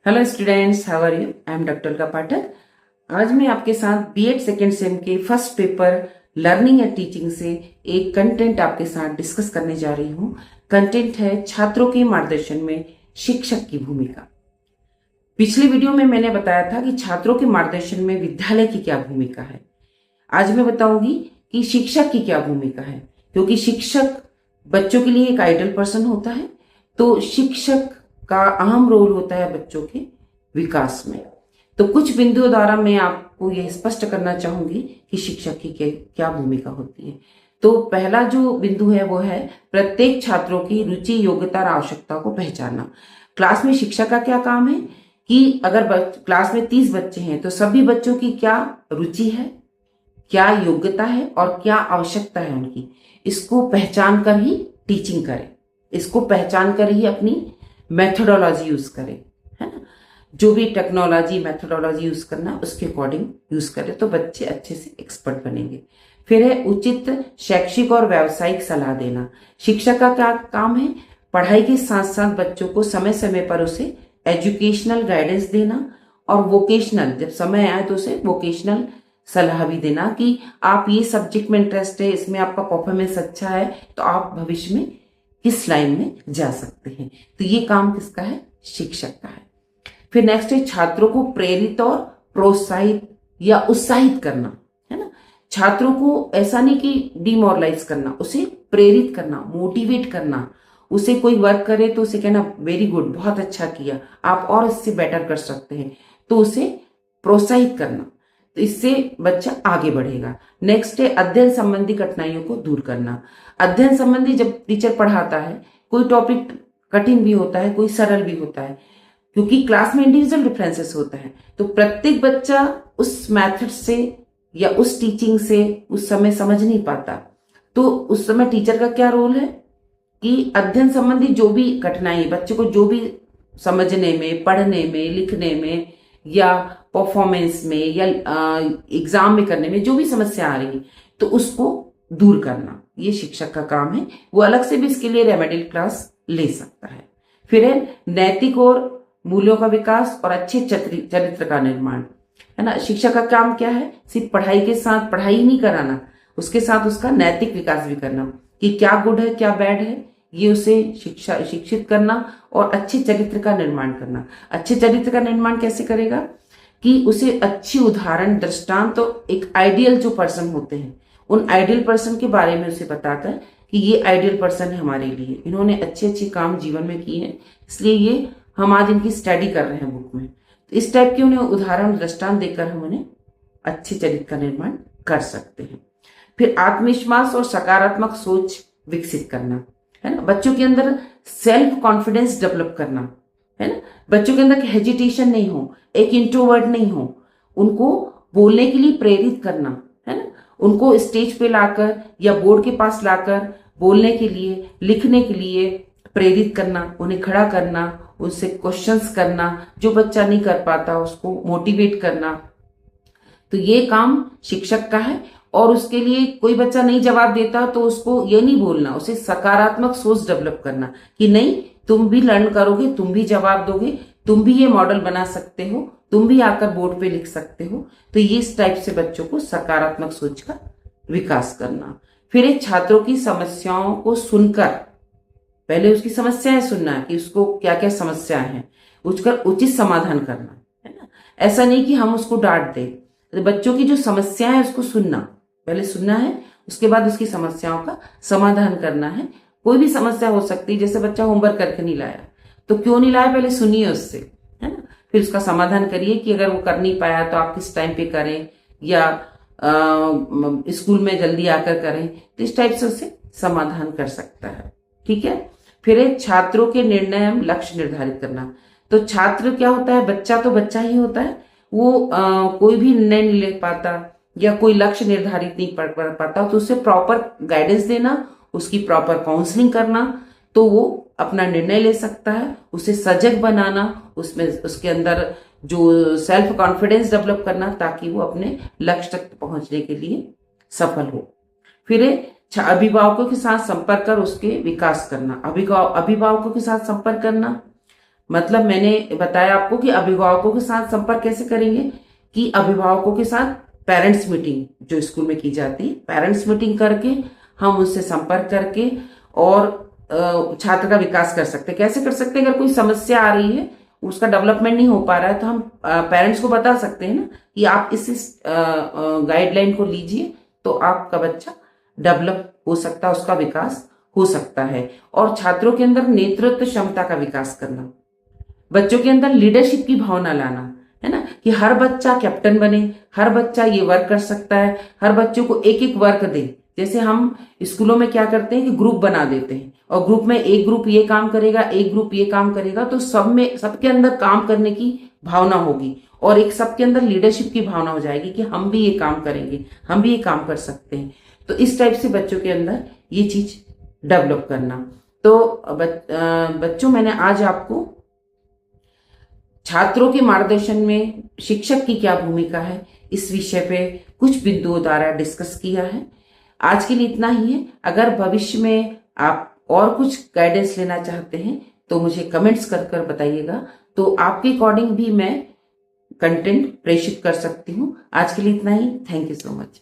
Hello students, how are you? I am doctor का पाठक। आज मैं आपके साथ बीएड सेकेंड सेम के first paper learning and teaching से एक कंटेंट आपके साथ डिस्कस करने जा रही हूँ। कंटेंट है छात्रों के मार्गदर्शन में शिक्षक की भूमिका। पिछली वीडियो में मैंने बताया था कि छात्रों के मार्गदर्शन में विद्यालय की क्या भूमिका है। आज मैं बताऊंगी कि शिक्षक की क्या भूमिका है, क्योंकि शिक्षक बच्चों के लिए एक आइडल पर्सन होता है। तो शिक्षक का अहम रोल होता है बच्चों के विकास में। तो कुछ बिंदुओं द्वारा मैं आपको यह स्पष्ट करना चाहूंगी कि शिक्षक की क्या भूमिका होती है। तो पहला जो बिंदु है वो है प्रत्येक छात्रों की रुचि, योग्यता और आवश्यकता को पहचानना। क्लास में शिक्षक का क्या काम है कि अगर क्लास में 30 बच्चे हैं तो सभी बच्चों की क्या रुचि है, क्या योग्यता है और क्या आवश्यकता है उनकी, इसको पहचान कर ही टीचिंग करें। इसको पहचान कर ही अपनी मेथोडोलॉजी यूज करें, है ना। जो भी टेक्नोलॉजी मेथोडोलॉजी यूज करना उसके अकॉर्डिंग यूज करें तो बच्चे अच्छे से एक्सपर्ट बनेंगे। फिर है उचित शैक्षिक और व्यावसायिक सलाह देना। शिक्षक का क्या काम है? पढ़ाई के साथ साथ बच्चों को समय समय पर उसे एजुकेशनल गाइडेंस देना और वोकेशनल, जब समय आए तो उसे वोकेशनल सलाह भी देना कि आप ये सब्जेक्ट में इंटरेस्ट है, इसमें आपका परफॉर्मेंस अच्छा है तो आप भविष्य में किस लाइन में जा सकते हैं। तो ये काम किसका है? शिक्षक का है। फिर नेक्स्ट है छात्रों को प्रेरित और प्रोत्साहित या उत्साहित करना, है ना। छात्रों को ऐसा नहीं कि डिमोरलाइज करना, उसे प्रेरित करना, मोटिवेट करना। उसे कोई वर्क करे तो उसे कहना वेरी गुड, बहुत अच्छा किया, आप और इससे बेटर कर सकते हैं, तो उसे प्रोत्साहित करना। तो इससे बच्चा आगे बढ़ेगा। नेक्स्ट है अध्ययन संबंधी कठिनाइयों को दूर करना। अध्ययन संबंधी जब टीचर पढ़ाता है, कोई टॉपिक कठिन भी होता है, कोई सरल भी होता है, क्योंकि क्लास में इंडिविजुअल डिफरेंसेस होता है। तो प्रत्येक बच्चा उस मेथड से या उस टीचिंग से उस समय समझ नहीं पाता। तो उस समय टीचर का क्या रोल है कि अध्ययन संबंधी जो भी कठिनाई, बच्चे को जो भी समझने में, पढ़ने में, लिखने में या परफॉर्मेंस में या एग्जाम में करने में जो भी समस्या आ रही, तो उसको दूर करना ये शिक्षक का काम है। वो अलग से भी इसके लिए रेमेडियल क्लास ले सकता है। फिर है नैतिक और मूल्यों का विकास और अच्छे चरित्र का निर्माण, है ना। शिक्षक का काम क्या है? सिर्फ पढ़ाई के साथ पढ़ाई नहीं कराना, उसके साथ उसका नैतिक विकास भी करना कि क्या गुड है क्या बैड है, ये उसे शिक्षित करना और अच्छे चरित्र का निर्माण करना। अच्छे चरित्र का निर्माण कैसे करेगा कि उसे अच्छी उदाहरण, दृष्टांत, तो एक आइडियल जो पर्सन होते हैं उन आइडियल पर्सन के बारे में उसे बताकर कि ये आइडियल पर्सन है हमारे लिए, इन्होंने अच्छे अच्छे काम जीवन में किए हैं, इसलिए ये हम आज इनकी स्टडी कर रहे हैं बुक में। तो इस टाइप के उन्हें उदाहरण, दृष्टांत देकर हम उन्हें अच्छे चरित्र का निर्माण कर सकते हैं। फिर आत्मविश्वास और सकारात्मक सोच विकसित करना, है ना। बच्चों के अंदर सेल्फ कॉन्फिडेंस डेवलप करना, है ना। बच्चों के अंदर हेजिटेशन नहीं हो, एक इंट्रोवर्ट नहीं हो, उनको बोलने के लिए प्रेरित करना, है ना। उनको स्टेज पे लाकर या बोर्ड के पास लाकर बोलने के लिए, लिखने के लिए प्रेरित करना, उन्हें खड़ा करना, उनसे क्वेश्चंस करना, जो बच्चा नहीं कर पाता उसको मोटिवेट करना। तो ये काम शिक्षक का है। और उसके लिए कोई बच्चा नहीं जवाब देता तो उसको ये नहीं बोलना, उसे सकारात्मक सोच डेवलप करना कि नहीं, तुम भी लर्न करोगे, तुम भी जवाब दोगे, तुम भी ये मॉडल बना सकते हो, तुम भी आकर बोर्ड पे लिख सकते हो। तो ये इस टाइप से बच्चों को सकारात्मक सोच का विकास करना। फिर एक छात्रों की समस्याओं को सुनकर, पहले उसकी समस्याएं सुनना कि उसको क्या क्या समस्याएं हैं, उसका उचित समाधान करना, है ना। ऐसा नहीं कि हम उसको डांट दें। तो बच्चों की जो समस्याएं है उसको सुनना, पहले सुनना है, उसके बाद उसकी समस्याओं का समाधान करना है। कोई भी समस्या हो सकती है, जैसे बच्चा होमवर्क करके नहीं लाया, तो क्यों नहीं लाया पहले सुनिए उससे, है ना। फिर उसका समाधान करिए कि अगर वो कर नहीं पाया तो आप किस टाइम पे करें या स्कूल में जल्दी आकर करें। तो इस टाइप से उसे समाधान कर सकता है, ठीक है। फिर एक छात्रों के निर्णय एवं लक्ष्य निर्धारित करना। तो छात्र क्या होता है? बच्चा तो बच्चा ही होता है, वो कोई भी निर्णय नहीं ले पाता या कोई लक्ष्य निर्धारित नहीं कर पाता, तो उसे प्रॉपर गाइडेंस देना, उसकी प्रॉपर काउंसलिंग करना, तो वो अपना निर्णय ले सकता है। उसे सजग बनाना, उसमें उसके अंदर जो सेल्फ कॉन्फिडेंस डेवलप करना ताकि वो अपने लक्ष्य तक पहुंचने के लिए सफल हो। फिर अभिभावकों के साथ संपर्क कर उसके विकास करना। अभिभावकों के साथ संपर्क करना मतलब मैंने बताया आपको कि अभिभावकों के साथ संपर्क कैसे करेंगे, कि अभिभावकों के साथ पेरेंट्स मीटिंग जो स्कूल में की जाती है, पेरेंट्स मीटिंग करके हम उससे संपर्क करके और छात्र का विकास कर सकते हैं। कैसे कर सकते हैं? अगर कोई समस्या आ रही है, उसका डेवलपमेंट नहीं हो पा रहा है, तो हम पेरेंट्स को बता सकते हैं ना कि आप इस गाइडलाइन को लीजिए तो आपका बच्चा डेवलप हो सकता है, उसका विकास हो सकता है। और छात्रों के अंदर नेतृत्व क्षमता का विकास करना, बच्चों के अंदर लीडरशिप की भावना लाना, है ना, कि हर बच्चा कैप्टन बने, हर बच्चा ये वर्क कर सकता है, हर बच्चों को एक एक वर्क दे। जैसे हम स्कूलों में क्या करते हैं कि ग्रुप बना देते हैं और ग्रुप में एक ग्रुप ये काम करेगा, एक ग्रुप ये काम करेगा, तो सब में सबके अंदर काम करने की भावना होगी और एक सबके अंदर लीडरशिप की भावना हो जाएगी कि हम भी ये काम करेंगे, हम भी ये काम कर सकते हैं। तो इस टाइप से बच्चों के अंदर ये चीज डेवलप करना। तो बच्चों, मैंने आज आपको छात्रों के मार्गदर्शन में शिक्षक की क्या भूमिका है इस विषय पे कुछ बिंदुओं द्वारा डिस्कस किया है। आज के लिए इतना ही है। अगर भविष्य में आप और कुछ गाइडेंस लेना चाहते हैं तो मुझे कमेंट्स कर कर बताइएगा, तो आपके अकॉर्डिंग भी मैं कंटेंट प्रेषित कर सकती हूँ। आज के लिए इतना ही। Thank you so much.